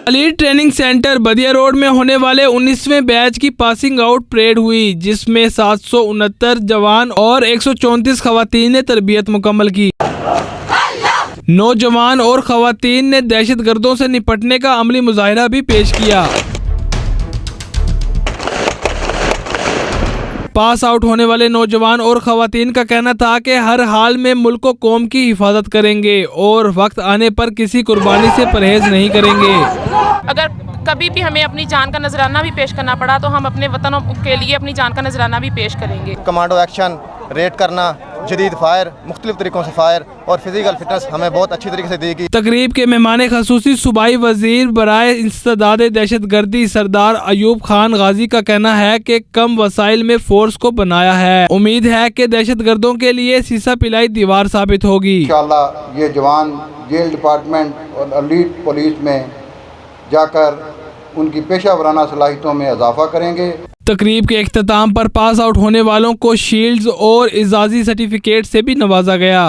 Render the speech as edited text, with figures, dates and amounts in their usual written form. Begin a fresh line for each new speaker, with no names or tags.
Elite training centre बदिया road में होने वाले 19वें बैच की पासिंग आउट परेड हुई, जिसमें 769 जवान और 134 खवातीन ने तरबियत मुकम्मल की। नौजवान और खवातीन ने दहशतगर्दों से निपटने का अमली मुजाहिरा भी पेश किया। पास आउट होने वाले नौजवान और खवातीन का कहना था कि हर हाल में मुल्क व कौम की हिफाजत करेंगे और वक्त आने पर किसी कुर्बानी से परहेज नहीं करेंगे।
अगर कभी भी हमें अपनी जान का नजराना भी पेश करना पड़ा तो हम अपने वतन के लिए अपनी जान का नजराना भी पेश करेंगे।
कमांडो एक्शन, रेड करना, जदीद फायर, मुख्तलिफ तरीकों से फायर और फिजिकल फिटनेस हमें बहुत अच्छी तरीके से दी गई।
तकरीब के मेहमान खसूसी सूबाई वजीर बराए इंसदाद दहशतगर्दी सरदार अयूब खान गाजी का कहना है कि कम वसाइल में फोर्स को बनाया है। उम्मीद है कि दहशतगर्दों के लिए सीसा पिलाई दीवार साबित होगी।
इंशाअल्लाह ये जवान जेल डिपार्टमेंट और अलीट पुलिस में जाकर उनकी पेशा वराना सलाहियतों में इजाफा करेंगे।
तकरीब के इख्तिताम पर पास आउट होने वालों को शील्ड्स और इजाज़ी सर्टिफिकेट से भी नवाजा गया।